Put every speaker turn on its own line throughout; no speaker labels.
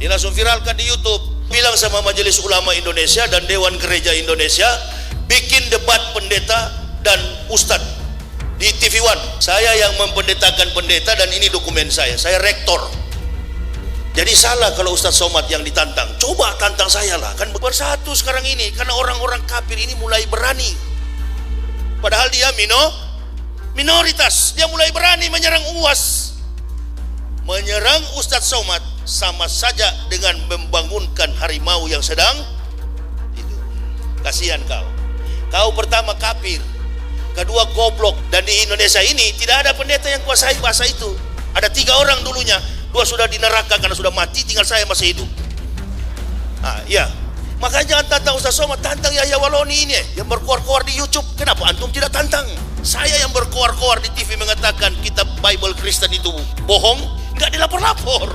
Ini langsung viralkan di YouTube. Bilang sama Majelis Ulama Indonesia dan Dewan Gereja Indonesia, bikin debat pendeta dan ustadz di TV One. Saya yang mempendetakan pendeta dan ini dokumen saya rektor. Jadi salah kalau Ustadz Somad yang ditantang. Coba tantang saya lah, kan bersatu sekarang ini. Karena orang-orang kafir ini mulai berani. Padahal dia minoritas. Dia mulai berani menyerang UAS. Menyerang Ustadz Somad sama saja dengan membangunkan harimau yang sedang tidur. Kasihan kau. Kau pertama kafir, kedua goblok. Dan di Indonesia ini tidak ada pendeta yang kuasai bahasa itu. Ada 3 orang dulunya, 2 sudah di neraka karena sudah mati, tinggal saya masih hidup. Ya, makanya jangan tantang Ustaz Somad, tantang Yahya Waloni ini yang berkoar-koar di YouTube. Kenapa antum tidak tantang? Saya yang berkoar-koar di TV mengatakan kitab Bible Kristen itu bohong, nggak dilapor-lapor.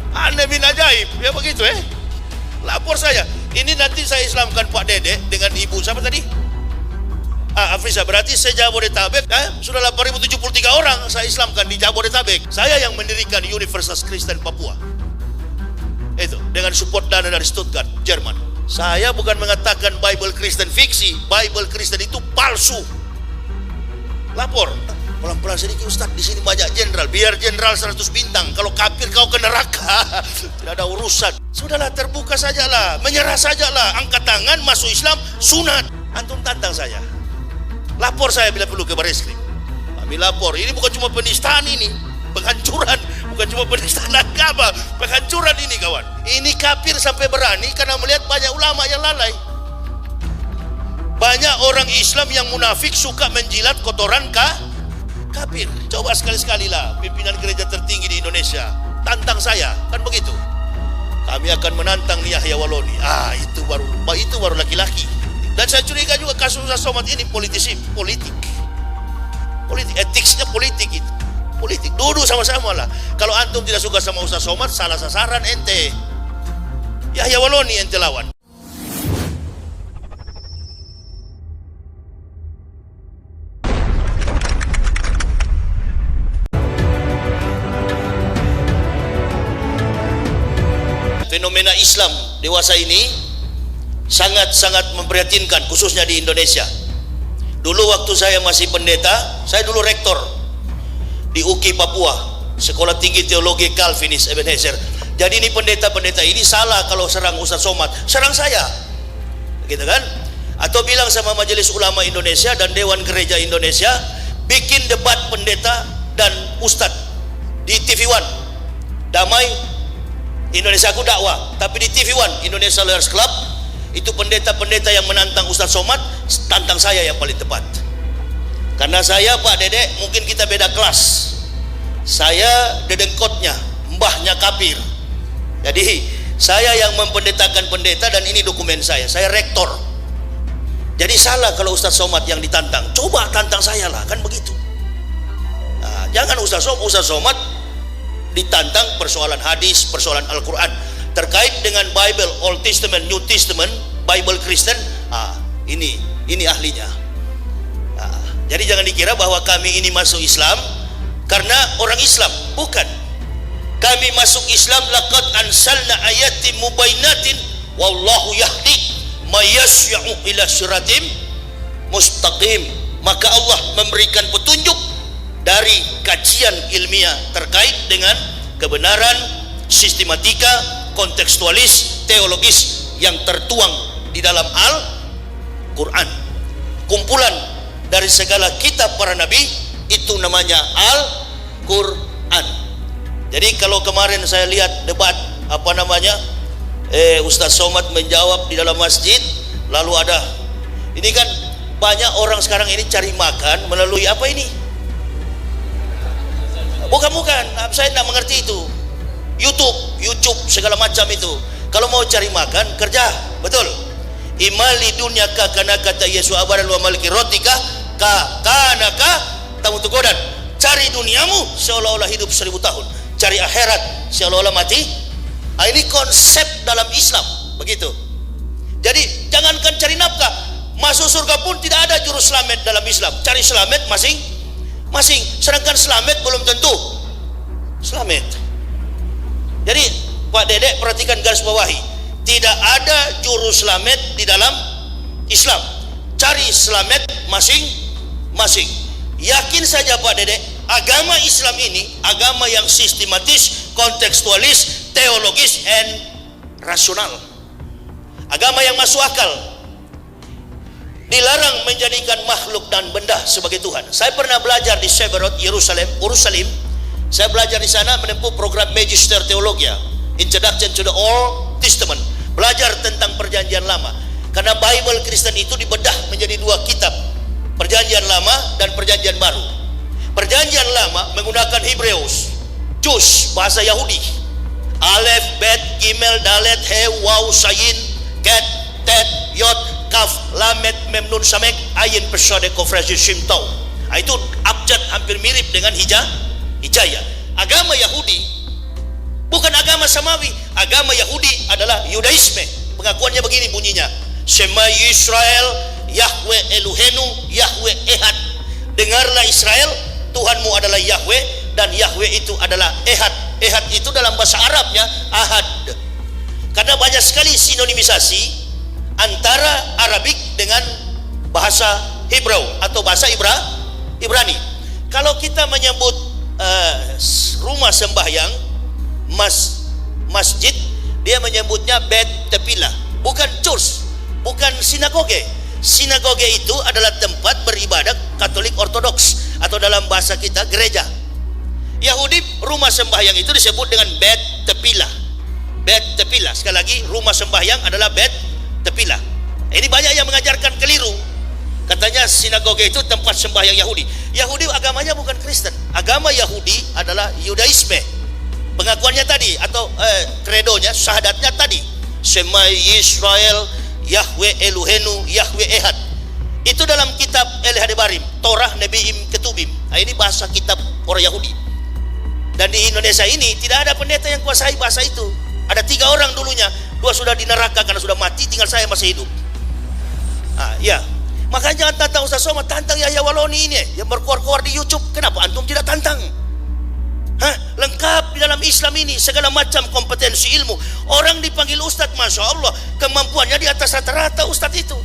Aneh bin ajaib, ya begitu lapor saya. Ini nanti saya Islamkan Pak Dede dengan ibu siapa tadi? Afrisa, berarti saya Jabodetabek sudah 8.073 orang saya Islamkan di Jabodetabek. Saya yang mendirikan Universitas Kristen Papua itu dengan support dana dari Stuttgart, Jerman. Saya bukan mengatakan Bible Kristen fiksi, Bible Kristen itu palsu. Lapor pelan-pelan sedikit Ustaz, di sini banyak jenderal, biar jenderal 100 bintang. Kalau kafir kau ke neraka, tidak ada urusan. Sudahlah, terbuka sajalah, menyerah sajalah, angkat tangan, masuk Islam, sunat. Antum tantang saya, lapor saya bila perlu ke Bareskrim. Kami lapor. Ini bukan cuma penistaan, ini penghancuran, bukan cuma penistaan agama, penghancuran ini kawan. Ini kafir sampai berani karena melihat banyak ulama yang lalai. Banyak orang Islam yang munafik suka menjilat kotoran kafir. Coba sekali-sekali lah pimpinan gereja tertinggi di Indonesia tantang saya, kan begitu. Kami akan menantang Yahya Waloni. Itu baru laki-laki. Dan saya curiga juga kasus Ustaz Somad ini politik, etiknya politik itu. Politik, duduk sama-sama lah. Kalau antum tidak suka sama Ustaz Somad, salah sasaran ente. Yahya Waloni ente lawan. Fenomena Islam dewasa ini sangat-sangat memprihatinkan, khususnya di Indonesia. Dulu waktu saya masih pendeta, saya dulu rektor di UKI Papua, Sekolah Tinggi Teologi Calvinis Ebenezer. Jadi ini pendeta-pendeta ini salah kalau serang Ustaz Somad, serang saya, gitu kan? Atau bilang sama Majelis Ulama Indonesia dan Dewan Gereja Indonesia, bikin debat pendeta dan ustadz di TV One. Damai Indonesia Aku Dakwah, tapi di TV One Indonesia Lawyers Club. Itu pendeta-pendeta yang menantang Ustaz Somad, tantang saya yang paling tepat. Karena saya Pak Dedek, mungkin kita beda kelas. Saya dedengkotnya, mbahnya kafir. Jadi saya yang mempendetakan pendeta dan ini dokumen saya rektor. Jadi salah kalau Ustaz Somad yang ditantang. Coba tantang saya lah, kan begitu. Jangan Ustaz Somad ditantang persoalan hadis, persoalan Al-Quran terkait dengan Bible, Old Testament, New Testament, Bible Kristen. Ini ahlinya. Jadi jangan dikira bahwa kami ini masuk Islam karena orang Islam, bukan. Kami masuk Islam laqad ansalna ayatin mubainatin wallahu yahdi may yasya'u ila siratim mustaqim. Maka Allah memberikan petunjuk dari kajian ilmiah terkait dengan kebenaran, sistematika, kontekstualis, teologis yang tertuang di dalam Al-Quran. Kumpulan dari segala kitab para nabi, itu namanya Al-Quran. Jadi kalau kemarin saya lihat debat Ustaz Somad menjawab di dalam masjid, lalu ada ini kan banyak orang sekarang ini cari makan melalui apa ini? Bukan, saya tidak mengerti itu. YouTube segala macam itu. Kalau mau cari makan, kerja, betul. Imali dunia kana kata Yesus abadan wa maliki rotika kanaka tamutugodan. Cari duniamu seolah-olah hidup 1000 tahun. Cari akhirat seolah-olah mati. Ini konsep dalam Islam, begitu. Jadi jangankan cari nafkah, masuk surga pun tidak ada juru selamat dalam Islam. Cari selamat masing-masing, sedangkan selamat belum tentu selamat. Jadi Pak Dedek perhatikan garis bawahi, tidak ada juru selamat di dalam Islam. Cari selamat masing-masing. Yakin saja Pak Dedek, agama Islam ini agama yang sistematis, kontekstualis, teologis, and rasional. Agama yang masuk akal. Dilarang menjadikan makhluk dan benda sebagai Tuhan. Saya pernah belajar di Seberot, Yerusalem. Saya belajar di sana menempuh program Magister Theologia, Introduction to the Old Testament. Belajar tentang perjanjian lama. Karena Bible Kristen itu dibedah menjadi dua kitab, perjanjian lama dan perjanjian baru. Perjanjian lama menggunakan Hebreus, Jus, bahasa Yahudi, Alef, Bet, Gimel, Dalet, He, Waw, Sayin, Ket, Tet, Yod, Kaf, Lamet, Mem, Nun, Samek, Ayin, Persade, Kofrasi, Shimtau. Itu abjad hampir mirip dengan Hijaya. Agama Yahudi bukan agama samawi. Agama Yahudi adalah Yudaisme. Pengakuannya begini bunyinya: Shema Yisrael, Yahweh Elohenu, Yahweh Ehad. Dengarlah Israel, Tuhanmu adalah Yahweh, dan Yahweh itu adalah Ehad. Ehad itu dalam bahasa Arabnya Ahad. Karena banyak sekali sinonimisasi antara Arabik dengan bahasa Hebrew atau bahasa Ibrani. Kalau kita menyebut rumah sembahyang, masjid, dia menyebutnya Bet Tepilah, bukan church, bukan sinagoge. Sinagoge itu adalah tempat beribadah Katolik Ortodoks, atau dalam bahasa kita gereja. Yahudi rumah sembahyang itu disebut dengan Bet Tepilah. Bet Tepilah, sekali lagi, rumah sembahyang adalah Bet Tepilah. Ini banyak yang mengajarkan keliru. Katanya sinagoge itu tempat sembahyang Yahudi. Yahudi agamanya bukan Kristen. Agama Yahudi adalah Yudaisme. Pengakuannya tadi, atau kredonya, syahadatnya tadi, Shema Yisrael, Yahweh Elohenu, Yahweh Ehad. Itu dalam kitab El-Hadebarim, Torah, Nebiim, Ketubim. Nah, ini bahasa kitab orang Yahudi. Dan di Indonesia ini tidak ada pendeta yang kuasai bahasa itu. Ada 3 orang dulunya, 2 sudah di neraka karena sudah mati, tinggal saya masih hidup. Ya, makanya jangan tantang Ustaz Somad, tantang Yahya Waloni ini yang berkuar-kuar di YouTube. Kenapa antum tidak tantang? Lengkap di dalam Islam ini, segala macam kompetensi ilmu. Orang dipanggil Ustadz, Masya Allah, kemampuannya di atas rata-rata Ustadz itu.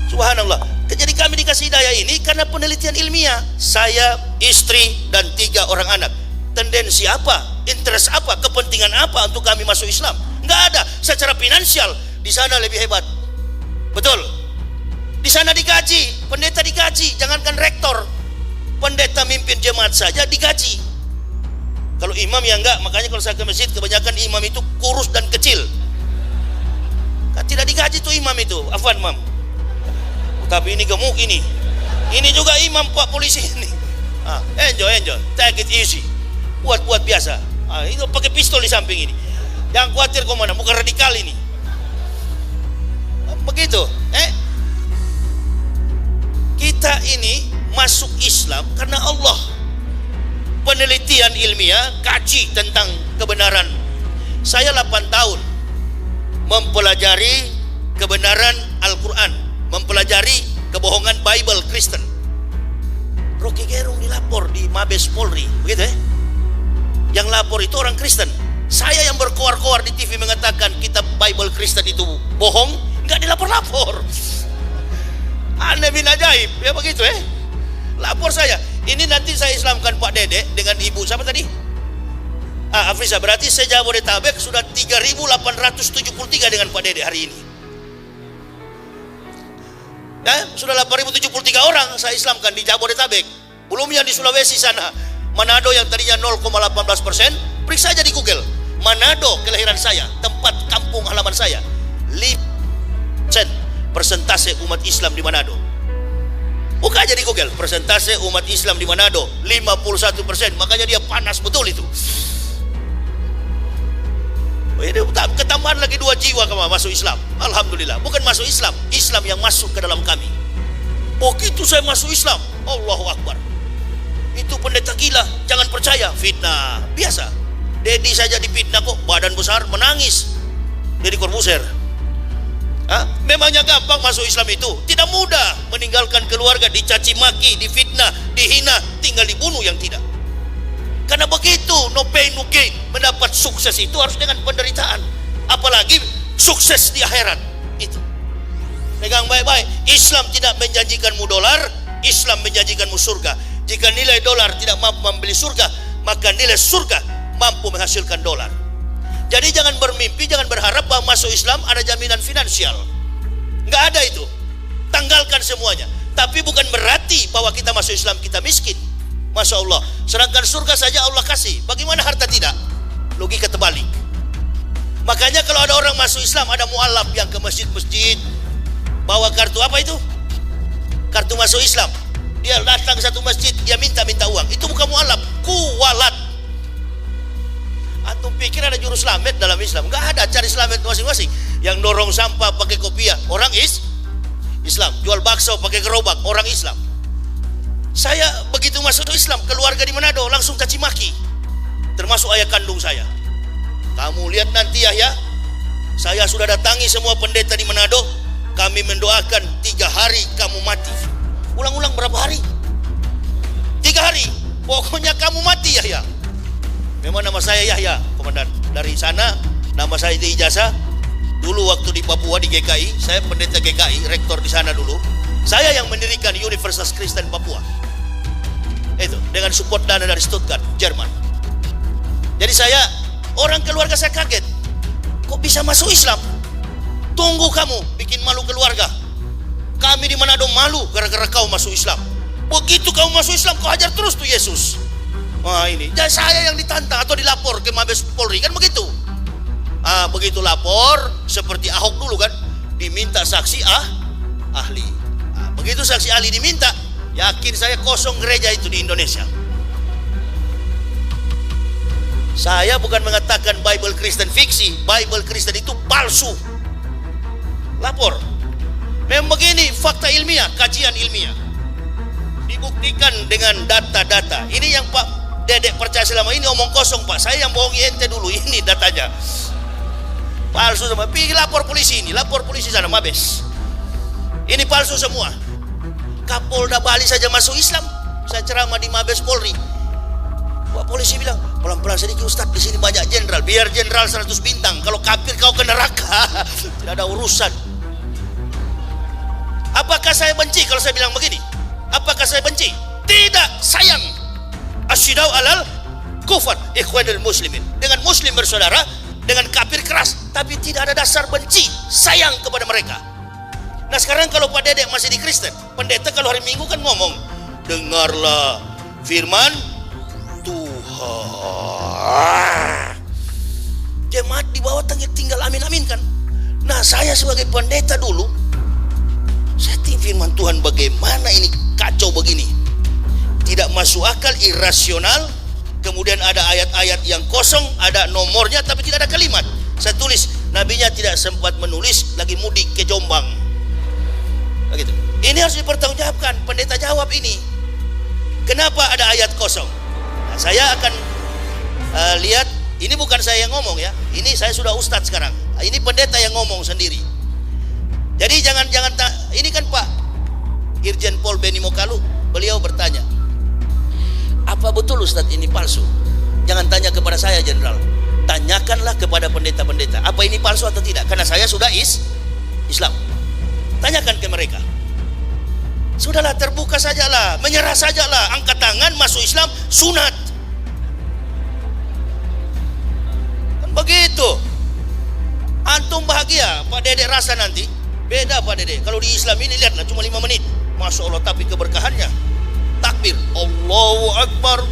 Subhanallah. Jadi kami dikasih hidayah ini karena penelitian ilmiah. Saya, istri, dan 3 orang anak. Tendensi apa, interest apa, kepentingan apa untuk kami masuk Islam? Nggak ada. Secara finansial di sana lebih hebat. Betul. Di sana digaji, pendeta digaji, jangankan rektor. Pendeta mimpin jemaat saja digaji. Kalau imam ya enggak. Makanya kalau saya ke masjid, kebanyakan imam itu kurus dan kecil. Tidak digaji tuh imam itu. Afwan, mam. Tapi ini gemuk ini. Ini juga imam Pak polisi ini. Enjoy. Take it easy. Buat biasa. Itu pakai pistol di samping ini. Jangan khawatir komandan, bukan radikal ini. Begitu. Kita ini masuk Islam karena Allah. Penelitian ilmiah, kaji tentang kebenaran. Saya 8 tahun mempelajari kebenaran Al-Quran, mempelajari kebohongan Bible Kristen. Rocky Gerung dilapor di Mabes Polri, begitu ya? Yang lapor itu orang Kristen. Saya yang berkoar-koar di TV mengatakan kitab Bible Kristen itu bohong, nggak dilapor-lapor. Aneh bin ajaib, ya begitu ya? Lapor saya. Ini nanti saya Islamkan Pak Dedek dengan ibu siapa tadi? Afrisa. Berarti saya Jabodetabek sudah 3.873 dengan Pak Dedek hari ini. Sudah 8.073 orang saya Islamkan di Jabodetabek. Belum yang di Sulawesi sana. Manado yang tadinya 0,18%. Periksa aja di Google. Manado kelahiran saya, tempat kampung halaman saya. 5% persentase umat Islam di Manado. Buka aja di Google, persentase umat Islam di Manado 51%. Makanya dia panas betul itu. Ini ketambahan lagi 2 jiwa masuk Islam. Alhamdulillah. Bukan masuk Islam, Islam yang masuk ke dalam kami. Begitu saya masuk Islam, Allahu Akbar. Itu pendeta gila, jangan percaya, fitnah. Biasa. Dedi saja difitnah kok, badan besar menangis. Dedi Corbuzier. Memangnya gampang masuk Islam itu? Tidak mudah. Meninggalkan keluarga, dicaci maki, difitnah, dihina, tinggal dibunuh yang tidak. Karena begitu, no pain no gain. Mendapat sukses itu harus dengan penderitaan. Apalagi sukses di akhirat. Itu. Pegang baik-baik. Islam tidak menjanjikanmu dolar, Islam menjanjikanmu surga. Jika nilai dolar tidak mampu membeli surga, maka nilai surga mampu menghasilkan dolar. Jadi jangan bermimpi, jangan berharap bahwa masuk Islam ada jaminan finansial. Nggak ada itu. Tanggalkan semuanya. Tapi bukan berarti bahwa kita masuk Islam kita miskin. Masya Allah. Sedangkan surga saja Allah kasih. Bagaimana harta tidak? Logika terbalik. Makanya kalau ada orang masuk Islam, ada mualaf yang ke masjid-masjid, bawa kartu apa itu? Kartu masuk Islam. Dia datang ke satu masjid, dia minta uang. Itu bukan mualaf, kuwalat. Antum pikir ada juru selamat dalam Islam? Enggak ada, cari selamat masing-masing. Yang dorong sampah pakai kopiah, orang Islam. Jual bakso pakai gerobak, orang Islam. Saya begitu masuk Islam, keluarga di Manado langsung caci maki. Termasuk ayah kandung saya. Kamu lihat nanti ya, saya sudah datangi semua pendeta di Manado. Kami mendoakan 3 hari kamu mati. Ulang-ulang berapa hari? 3 hari. Pokoknya kamu mati Yahya. Memang nama saya Yahya, komandan. Dari sana nama saya di ijazah. Dulu waktu di Papua di GKI, saya pendeta GKI, rektor di sana dulu. Saya yang mendirikan Universitas Kristen Papua. Itu dengan support dana dari Stuttgart, Jerman. Jadi saya, orang keluarga saya kaget. Kok bisa masuk Islam? Tunggu kamu, bikin malu keluarga. Kami di Manado malu gara-gara kau masuk Islam. Begitu kau masuk Islam, kau hajar terus tuh Yesus. Wah ini, jadi saya yang ditantang atau dilapor ke Mabes Polri, kan begitu. Begitu lapor, seperti Ahok dulu kan, diminta saksi ahli. Begitu saksi ahli diminta, yakin saya kosong gereja itu di Indonesia. Saya bukan mengatakan Bible Kristen fiksi, Bible Kristen itu palsu. Lapor. Memang begini, fakta ilmiah, kajian ilmiah. Dibuktikan dengan data-data. Ini yang Pak Dedek percaya selama ini omong kosong Pak. Saya yang bohongi ente dulu, ini datanya. Palsu semua. Pergi lapor polisi ini, lapor polisi sana Mabes. Ini palsu semua. Kapolda Bali saja masuk Islam. Saya ceramah di Mabes Polri. Pak polisi bilang, pelan-pelan sedikit Ustaz, di sini banyak jenderal. Biar jenderal 100 bintang. Kalau kafir kau ke neraka. Tidak ada urusan. Apakah saya benci kalau saya bilang begini? Apakah saya benci? Tidak, sayang. Asyidau alal kufar ikhwanul muslimin. Dengan muslim bersaudara, dengan kafir keras, tapi tidak ada dasar benci, sayang kepada mereka. Nah sekarang kalau Pak Dedek masih di Kristen, pendeta kalau hari Minggu kan ngomong, dengarlah firman Tuhan. Jemaat di bawah tinggal amin-amin kan. Nah saya sebagai pendeta dulu, saya tinggal firman Tuhan, bagaimana ini kacau begini, tidak masuk akal, irasional. Kemudian ada ayat-ayat yang kosong, ada nomornya tapi tidak ada kalimat. Saya tulis, nabinya tidak sempat menulis, lagi mudik ke Jombang. Begitu. Ini harus dipertanggungjawabkan. Pendeta jawab ini. Kenapa ada ayat kosong? Nah, saya akan lihat. Ini bukan saya yang ngomong ya. Ini saya sudah ustadz sekarang. Ini pendeta yang ngomong sendiri. Jadi jangan ini kan Pak Irjen Pol Benny Mokalu, beliau bertanya, apa betul Ustadz ini palsu? Jangan tanya kepada saya jenderal, tanyakanlah kepada pendeta-pendeta, apa ini palsu atau tidak? Karena saya sudah Islam. Tanyakan ke mereka. Sudahlah, terbuka sajalah, menyerah sajalah, angkat tangan, masuk Islam, sunat. Kan begitu. Antum bahagia, Pak Dedek rasa nanti beda Pak Dedek. Kalau di Islam ini lihatlah cuma 5 menit, Masya Allah, tapi keberkahannya takbir, Allahu Akbar.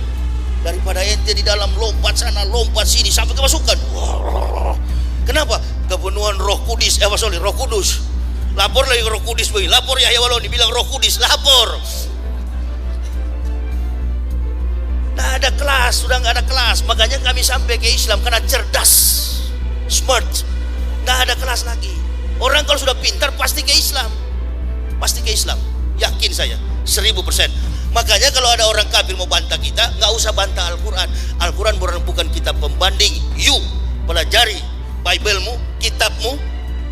Daripada ente di dalam lompat sana, lompat sini sampai kemasukan. Kenapa? Kepenuhan Roh Kudus, Roh Kudus. Lapor lagi Roh Kudus begini. Lapor Yahya Waloni bilang Roh Kudus, lapor. Nah ada kelas, sudah nggak ada kelas. Makanya kami sampai ke Islam karena cerdas, smart. Nggak ada kelas lagi. Orang kalau sudah pintar pasti ke Islam, pasti ke Islam. Yakin saya 1000%. Makanya kalau ada orang kafir mau bantah kita, nggak usah bantah Al-Quran. Al-Quran bukan kitab pembanding. You pelajari Bible-mu, kitabmu,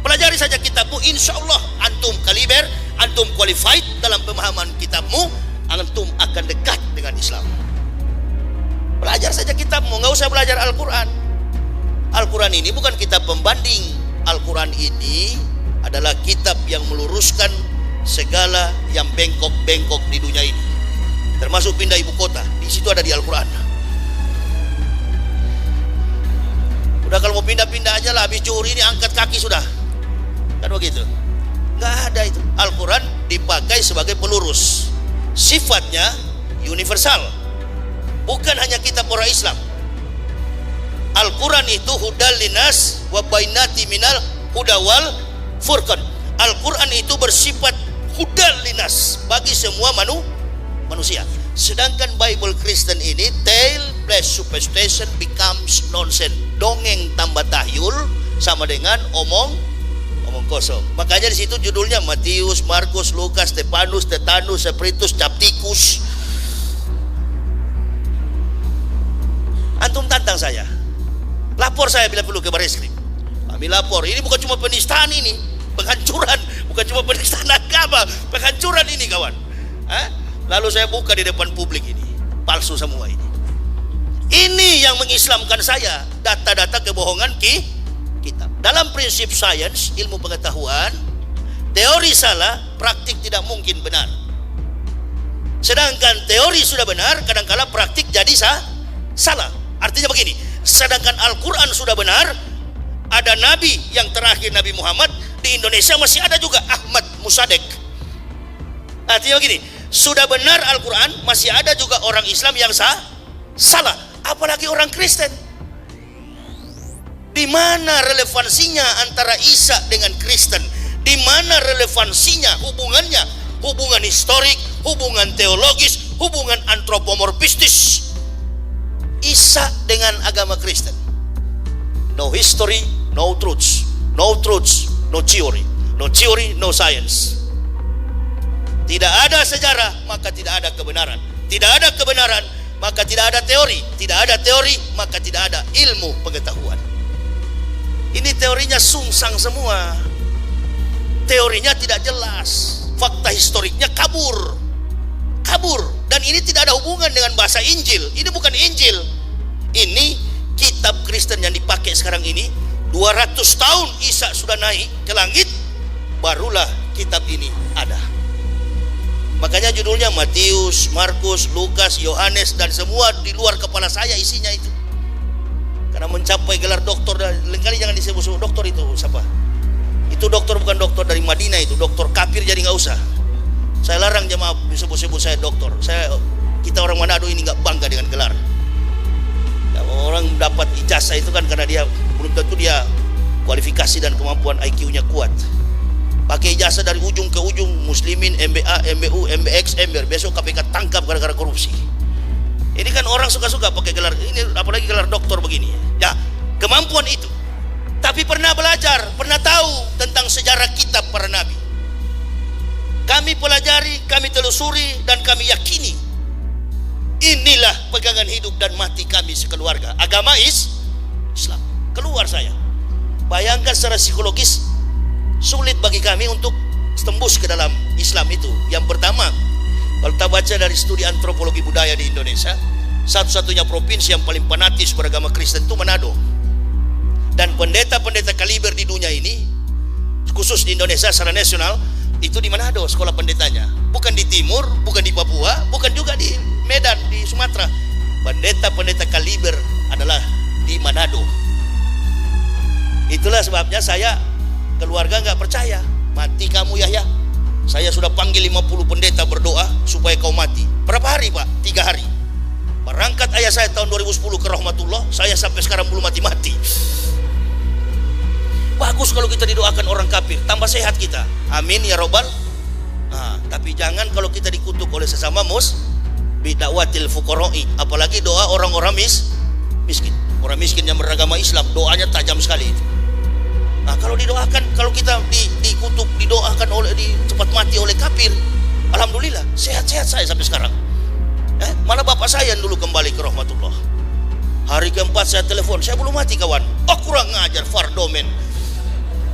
pelajari saja kitabmu. Insya Allah antum kaliber, antum qualified dalam pemahaman kitabmu, antum akan dekat dengan Islam. belajar saja kitabmu, nggak usah belajar Al-Quran. Al-Quran ini bukan kitab pembanding. Al-Quran ini adalah kitab yang meluruskan segala yang bengkok-bengkok di dunia ini, termasuk pindah ibu kota. Di situ ada di Al-Quran. Udah kalau mau pindah-pindah aja lah, habis curi ini angkat kaki sudah, kan begitu. Nggak ada itu. Al-Quran dipakai sebagai pelurus, sifatnya universal, bukan hanya kitab orang Islam. Al-Quran itu hudal linas wa bainati minal huda wal furqan. Al-Quran itu bersifat hudal linas, bagi semua manusia. Sedangkan Bible Kristen ini tale plus superstition becomes nonsense. Dongeng tambah tahyul sama dengan omong kosong. Makanya di situ judulnya Matius, Markus, Lukas, Stefanus, Tetanus, Spiritus, Captikus. Antum tantang saya, lapor saya bila perlu ke Bareskrim. Kami lapor. Ini bukan cuma penistaan, ini penghancuran, bukan cuma penistaan agama, penghancuran ini kawan. Lalu saya buka di depan publik, ini palsu semua ini. Ini yang mengislamkan saya, data-data kebohongan kitab. Dalam prinsip sains, ilmu pengetahuan, teori salah, praktik tidak mungkin benar. Sedangkan teori sudah benar, kadang-kala praktik jadi salah. Artinya begini, sedangkan Al-Quran sudah benar, ada nabi yang terakhir Nabi Muhammad, di Indonesia masih ada juga Ahmad Musadek. Artinya begini, sudah benar Al-Quran, masih ada juga orang Islam yang salah, apalagi orang Kristen. Di mana relevansinya antara Isa dengan Kristen? Di mana relevansinya, hubungannya? Hubungan historik, hubungan teologis, hubungan antropomorfistis Isa dengan agama Kristen. No history, no truths. No truths, no theory. No theory, no science. Tidak ada sejarah, maka tidak ada kebenaran. Tidak ada kebenaran, maka tidak ada teori. Tidak ada teori, maka tidak ada ilmu pengetahuan. Ini teorinya sungsang semua. Teorinya tidak jelas. Fakta historiknya kabur. Dan ini tidak ada hubungan dengan bahasa Injil. Ini bukan Injil. Ini kitab Kristen yang dipakai sekarang ini. 200 tahun Isa sudah naik ke langit, barulah kitab ini ada. Makanya judulnya Matius, Markus, Lukas, Yohanes, dan semua di luar kepala saya isinya itu. Karena mencapai gelar doktor, lain kali jangan disebut doktor itu siapa? Itu doktor bukan doktor dari Madinah, itu doktor kafir, jadi nggak usah. Saya larang jemaah disebut-sebut saya doktor. Kita orang Manado ini nggak bangga dengan gelar. Ya, orang dapat ijazah itu kan karena dia belum tentu dia kualifikasi dan kemampuan IQ-nya kuat. Pakai ijazah dari ujung ke ujung, Muslimin, MBA, MBU, MBX, MBR, besok KPK tangkap gara-gara korupsi. Ini kan orang suka-suka pakai gelar ini, apalagi gelar doktor begini. Ya, kemampuan itu. Tapi pernah belajar, pernah tahu tentang sejarah kitab para nabi. Kami pelajari, kami telusuri, dan kami yakini inilah pegangan hidup dan mati kami sekeluarga. Agama Islam. Keluar saya. Bayangkan secara psikologis sulit bagi kami untuk tembus ke dalam Islam itu. Yang pertama, kalau kita baca dari studi antropologi budaya di Indonesia, satu-satunya provinsi yang paling fanatis beragama Kristen itu Manado. Dan pendeta-pendeta kaliber di dunia ini, khusus di Indonesia secara nasional, itu di Manado sekolah pendetanya. Bukan di timur, bukan di Papua, bukan juga di Medan, di Sumatera. Pendeta-pendeta kaliber adalah di Manado. Itulah sebabnya saya, keluarga nggak percaya. Mati kamu Yahya. Saya sudah panggil 50 pendeta berdoa supaya kau mati. Berapa hari Pak? 3 hari. Berangkat ayah saya tahun 2010 ke Rahmatullah, saya sampai sekarang belum mati-mati. Bagus kalau kita didoakan orang kafir, tambah sehat kita. Amin ya robbal. Nah, tapi jangan kalau kita dikutuk oleh sesama bid'awatil fuqara'i, apalagi doa orang-orang miskin. Orang miskin yang beragama Islam, doanya tajam sekali itu. Nah, kalau didoakan, kalau kita dikutuk, didoakan oleh cepat mati oleh kafir, alhamdulillah sehat-sehat saya sampai sekarang. Malah bapak saya yang dulu kembali ke Rahmatullah. Hari keempat saya telepon, saya belum mati kawan. Oh, kurang ngajar Fardomen.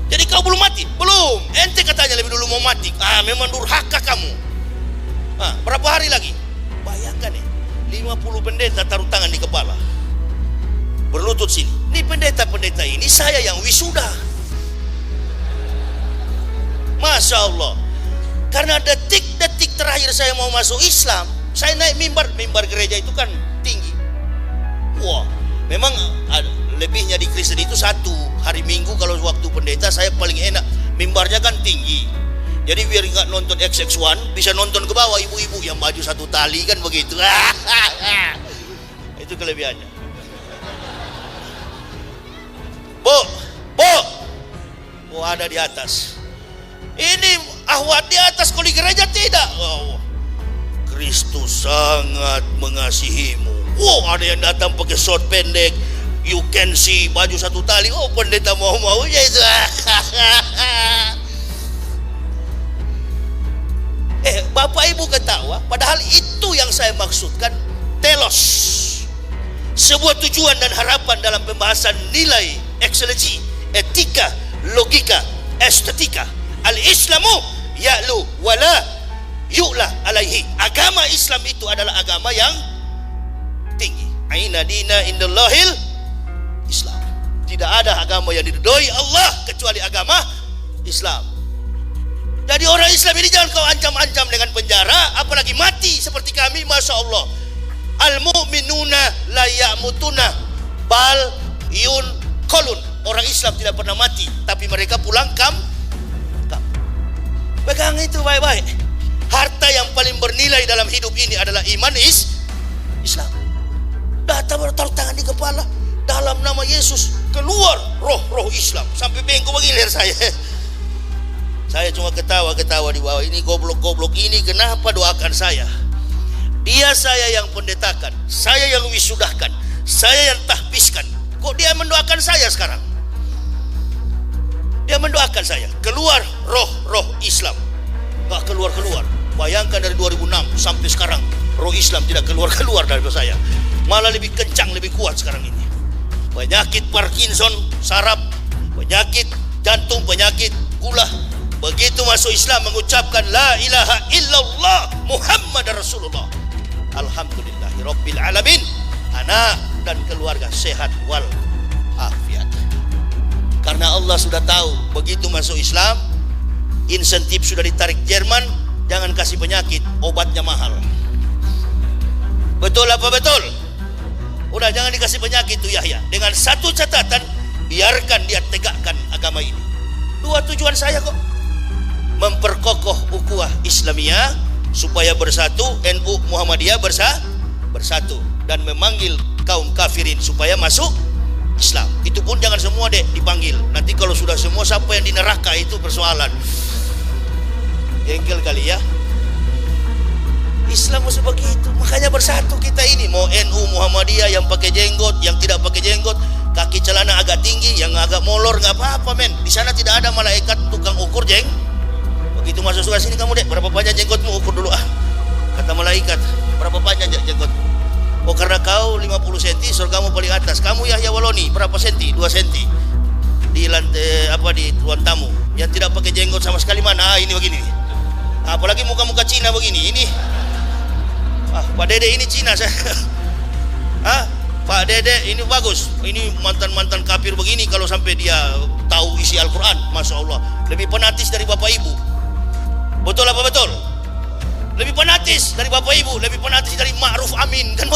Jadi kau belum mati? Belum. Ente katanya lebih dulu mau mati. Memang durhaka kamu. Berapa hari lagi? Bayangkan nih, 50 pendeta taruh tangan di kepala. ikut sini. Ini pendeta-pendeta ini saya yang wisuda. Masya Allah. Karena detik-detik terakhir saya mau masuk Islam, saya naik mimbar gereja itu kan tinggi. Wah, memang lebihnya di Kristen itu satu. Hari Minggu kalau waktu pendeta saya paling enak, mimbarnya kan tinggi. Jadi biar nggak nonton XX1, bisa nonton ke bawah ibu-ibu yang baju satu tali kan begitu. Itu kelebihannya. Bu, ada di atas. Ini ahwat di atas, kalau di gereja tidak. Oh, Kristus sangat mengasihimu. Wow, ada yang datang pakai short pendek, you can see, baju satu tali. Oh, pendeta mau-maunya itu. Bapak Ibu ketawa, padahal itu yang saya maksudkan, telos. Sebuah tujuan dan harapan dalam pembahasan nilai, ekselensi, etika, logika, estetika. Al-Islamu ya'lu wala yu'la alaihi. Agama Islam itu adalah agama yang tinggi. Aina dina indallahil Islam. Tidak ada agama yang diridhoi Allah kecuali agama Islam. Jadi orang Islam ini jangan kau ancam-ancam dengan penjara, apalagi mati seperti kami. Masya Allah. Al-mu'minuna la ya'mutuna bal yunqalun. Orang Islam tidak pernah mati, tapi mereka pulang kampung. Pegang itu baik-baik. Harta yang paling bernilai dalam hidup ini adalah iman Islam. Taruh tangan di kepala, dalam nama Yesus keluar roh Islam. Sampai bengkok bagi leher saya. Saya cuma ketawa-ketawa di bawah. Ini goblok-goblok ini kenapa doakan saya? Dia saya yang pendetakan, saya yang wisudahkan, saya yang tahbiskan. Kok dia mendoakan saya sekarang? Dia mendoakan saya keluar roh Islam. Gak keluar-keluar. Bayangkan dari 2006 sampai sekarang roh Islam tidak keluar-keluar dari saya. Malah lebih kencang, lebih kuat sekarang ini. Penyakit Parkinson, saraf, penyakit jantung, penyakit gula. Begitu masuk Islam mengucapkan la ilaha illallah Muhammad Rasulullah, alhamdulillahi rabbil alamin, anak dan keluarga sehat wal afiat. Karena Allah sudah tahu begitu masuk Islam, insentif sudah ditarik Jerman, jangan kasih penyakit, obatnya mahal. Betul apa betul? Udah jangan dikasih penyakit tuh Yahya. Dengan satu catatan, biarkan dia tegakkan agama ini. Dua tujuan saya kok. Memperkokoh ukhuwah Islamiyah supaya bersatu, NU Muhammadiyah bersatu, dan memanggil kaum kafirin supaya masuk Islam. Itu pun jangan semua dek dipanggil. Nanti kalau sudah semua, siapa yang di neraka itu persoalan. Jengkel kali ya. Islam mesti begitu. Makanya bersatu kita ini. Mau NU Muhammadiyah yang pakai jenggot, yang tidak pakai jenggot, kaki celana agak tinggi, yang agak molor, nggak apa-apa men. Di sana tidak ada malaikat tukang ukur Begitu masuk surga, sini kamu dek, berapa panjang jenggotmu, ukur dulu kata malaikat, berapa panjang jenggot? Oh karena kau 50 cm, surgamu paling atas. Kamu Yahya Waloni berapa senti? 2 cm di lantai di ruang tamu. Yang tidak pakai jenggot sama sekali mana? Ini begini. Apalagi muka-muka Cina begini. Ini Pak Dede ini Cina saya. Pak Dede ini bagus. Ini mantan-mantan kafir begini, kalau sampai dia tahu isi Al-Quran, Masya Allah, lebih fanatis dari bapak ibu. Betul apa betul? Lebih fanatis dari bapak ibu, lebih fanatis dari Ma'ruf Amin kan?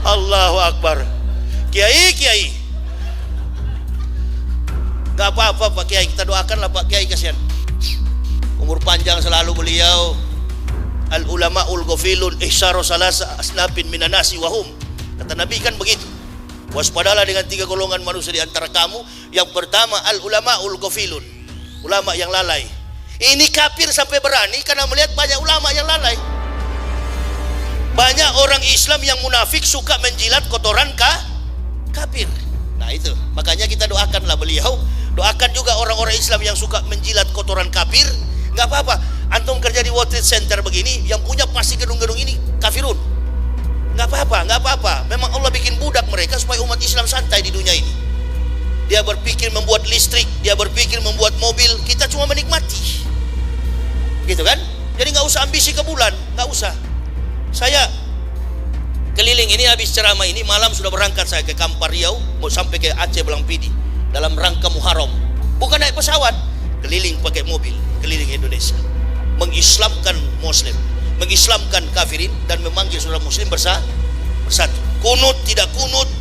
Allahu Akbar. Kiai, gak apa-apa Pak Kiai, kita doakanlah Pak Kiai, kasihan. Umur panjang selalu beliau. Al ulama'ul ghafilun ihsaru salasa asnafin minan nasi wahum. Kata Nabi kan begitu. Waspadalah dengan 3 golongan manusia di antara kamu. Yang pertama al ulama'ul ghafilun, ulama yang lalai. Ini kafir sampai berani karena melihat banyak ulama yang lalai. Banyak orang Islam yang munafik suka menjilat kotoran kafir. Nah itu, makanya kita doakanlah beliau. Doakan juga orang-orang Islam yang suka menjilat kotoran kafir. Gak apa-apa, antum kerja di World Trade Center begini, yang punya pasti gedung-gedung ini kafirun. Gak apa-apa. Memang Allah bikin budak mereka supaya umat Islam santai di dunia ini. Dia berpikir membuat listrik, dia berpikir membuat mobil, kita cuma menikmati. Gitu kan? Jadi gak usah ambisi ke bulan, gak usah. Saya Keliling ini, habis ceramah ini malam sudah berangkat saya ke Kampar Riau, mau sampai ke Aceh Belangpidi dalam rangka Muharram. Bukan naik pesawat, keliling pakai mobil, keliling Indonesia, mengislamkan Muslim, mengislamkan kafirin, dan memanggil saudara Muslim bersatu. Kunut tidak kunut,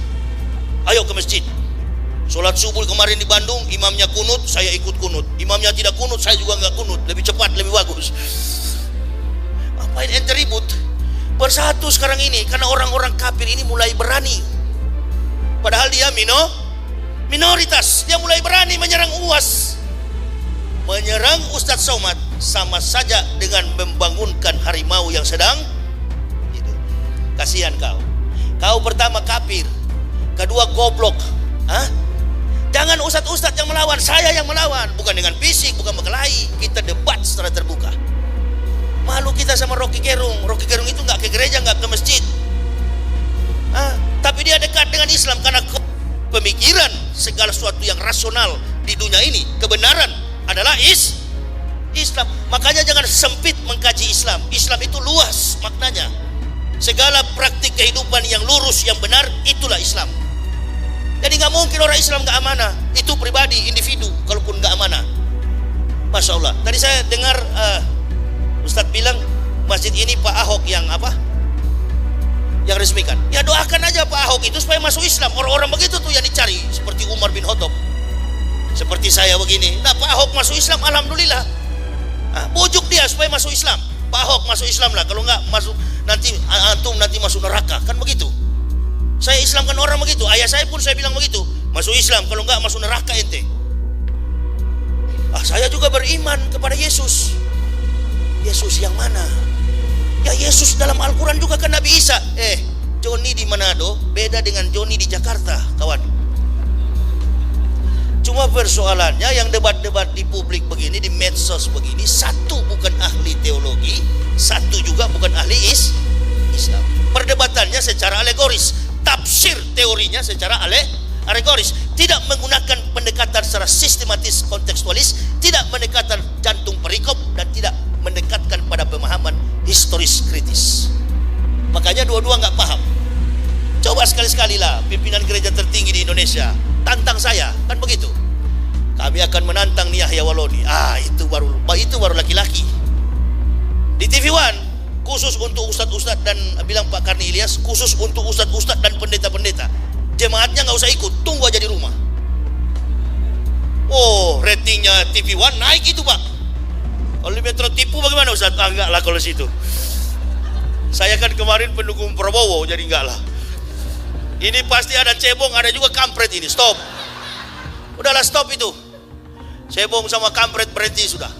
ayo ke masjid. Sholat subuh kemarin di Bandung, imamnya kunut, saya ikut kunut. Imamnya tidak kunut, saya juga nggak kunut. Lebih cepat, lebih bagus. Apain ente ribut? Bersatu sekarang ini, karena orang-orang kafir ini mulai berani. Padahal dia minoritas, dia mulai berani menyerang UAS, menyerang Ustadz Somad, sama saja dengan membangunkan harimau yang sedang hidup. Kasihan kau. Kau pertama kafir, kedua goblok. Jangan ustadz-ustadz yang melawan, saya yang melawan. Bukan dengan fisik, bukan berkelahi. Kita debat secara terbuka. Malu kita sama Rocky Gerung. Rocky Gerung itu nggak ke gereja, nggak ke masjid. Tapi dia dekat dengan Islam karena pemikiran segala sesuatu yang rasional di dunia ini, kebenaran adalah Islam. Makanya jangan sempit mengkaji Islam. Islam itu luas maknanya. Segala praktik kehidupan yang lurus, yang benar, itulah Islam. Jadi nggak mungkin orang Islam nggak amanah. Itu pribadi, individu, kalaupun nggak amanah. Masya Allah. Tadi saya dengar Ustadz bilang masjid ini Pak Ahok yang yang resmikan. Ya doakan aja Pak Ahok itu supaya masuk Islam. Orang-orang begitu tuh yang dicari, seperti Umar bin Khattab, seperti saya begini. Nah, Pak Ahok masuk Islam, alhamdulillah. Bujuk dia supaya masuk Islam. Pak Ahok masuk Islam lah, kalau nggak masuk nanti antum nanti masuk neraka, kan begitu. Saya Islamkan orang begitu. Ayah saya pun saya bilang begitu, masuk Islam, kalau nggak masuk neraka ente. Saya juga beriman kepada Yesus. Yesus yang mana? Ya Yesus dalam Al-Quran juga kan Nabi Isa. Joni di Manado beda dengan Joni di Jakarta, kawan. Cuma persoalannya yang debat-debat di publik begini, di medsos begini, satu bukan ahli teologi, satu juga bukan ahli Islam. Perdebatannya secara alegoris, tafsir teorinya secara alegoris, tidak menggunakan pendekatan secara sistematis kontekstualis, tidak mendekatkan jantung perikop, dan tidak mendekatkan pada pemahaman historis kritis. Makanya dua-dua nggak paham. Coba sekali-sekali lah pimpinan gereja tertinggi di Indonesia tantang saya, kan begitu. Kami akan menantang nih Yahya Waloni. Itu baru laki-laki. Di TV One khusus untuk ustadz-ustadz, dan bilang Pak Karni Ilyas khusus untuk ustadz-ustadz dan pendeta-pendeta. Jemaatnya nggak usah ikut, tunggu aja di rumah. Ratingnya TV One naik itu Pak. Kalau di Metro tipu bagaimana Ustadz? Enggak lah kalau situ. Saya kan kemarin pendukung Prabowo, jadi enggak lah. Ini pasti ada cebong, ada juga kampret ini. Stop. Udahlah stop itu. Cebong sama kampret berhenti sudah.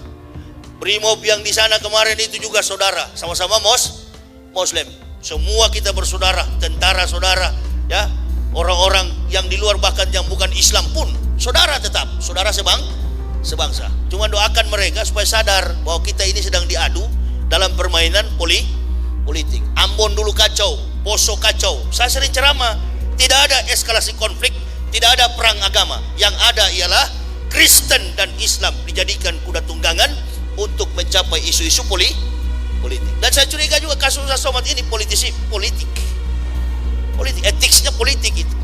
Brimob yang di sana kemarin itu juga saudara, sama-sama Muslim. Semua kita bersaudara, tentara saudara, ya. Orang-orang yang di luar bahkan yang bukan Islam pun saudara, tetap saudara sebangsa. Cuma doakan mereka supaya sadar bahwa kita ini sedang diadu dalam permainan politik. Ambon dulu kacau, Poso kacau. Saya sering ceramah, tidak ada eskalasi konflik, tidak ada perang agama. Yang ada ialah Kristen dan Islam dijadikan kuda tunggangan untuk mencapai isu-isu politik. Dan saya curiga juga kasus Ustaz Somad ini politik, etiknya politik itu.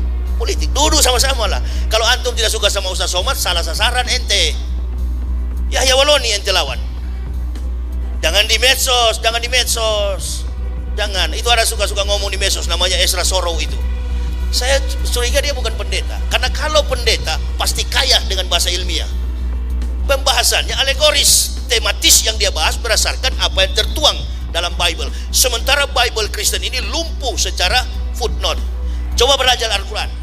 Duduk sama-sama lah. Kalau antum tidak suka sama Ustaz Somad, salah sasaran ente. Yahya Waloni ente lawan. Jangan di medsos. Jangan. Itu ada suka-suka ngomong di medsos, namanya Esra Sorow itu. Saya curiga dia bukan pendeta. Karena kalau pendeta pasti kaya dengan bahasa ilmiah. Pembahasannya alegoris, tematis yang dia bahas berdasarkan apa yang tertuang dalam Bible. Sementara Bible Kristen ini lumpuh secara footnote. Coba belajar Al-Quran.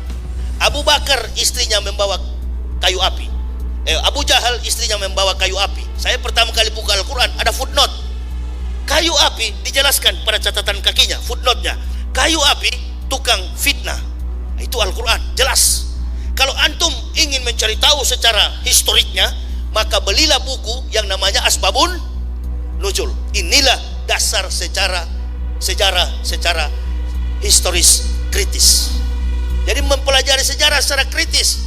Abu Bakar istrinya membawa kayu api. Abu Jahal istrinya membawa kayu api. Saya pertama kali buka Al-Quran, ada footnote. Kayu api dijelaskan pada catatan kakinya, footnote-nya. Kayu api tukang fitnah. Itu Al-Quran, jelas. Kalau antum ingin mencari tahu secara historiknya, maka belilah buku yang namanya Asbabun Nuzul. Inilah dasar sejarah historis kritis. Jadi mempelajari sejarah secara kritis.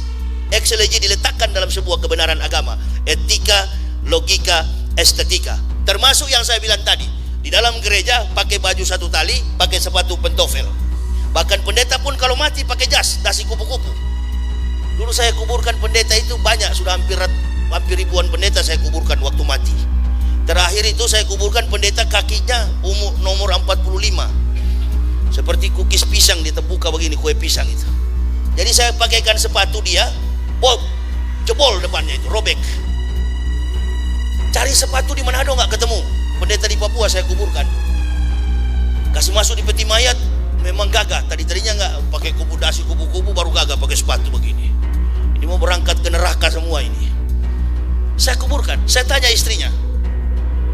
Eksegesi diletakkan dalam sebuah kebenaran agama, etika, logika, estetika. Termasuk yang saya bilang tadi, di dalam gereja pakai baju satu tali, pakai sepatu pentofel. Bahkan pendeta pun kalau mati pakai jas, dasi kupu-kupu. Dulu saya kuburkan pendeta itu banyak, sudah hampir ribuan pendeta saya kuburkan waktu mati. Terakhir itu saya kuburkan pendeta kakinya nomor 45. Seperti kukis pisang dia terbuka begini, kue pisang itu. Jadi saya pakaikan sepatu dia, jebol depannya itu, robek. Cari sepatu di Manado nggak ketemu. Pendeta di Papua saya kuburkan. Kasih masuk di peti mayat, memang gagah. Tadinya nggak pakai dasi kupu-kupu, baru gagah pakai sepatu begini. Ini mau berangkat ke neraka semua ini. Saya kuburkan. Saya tanya istrinya,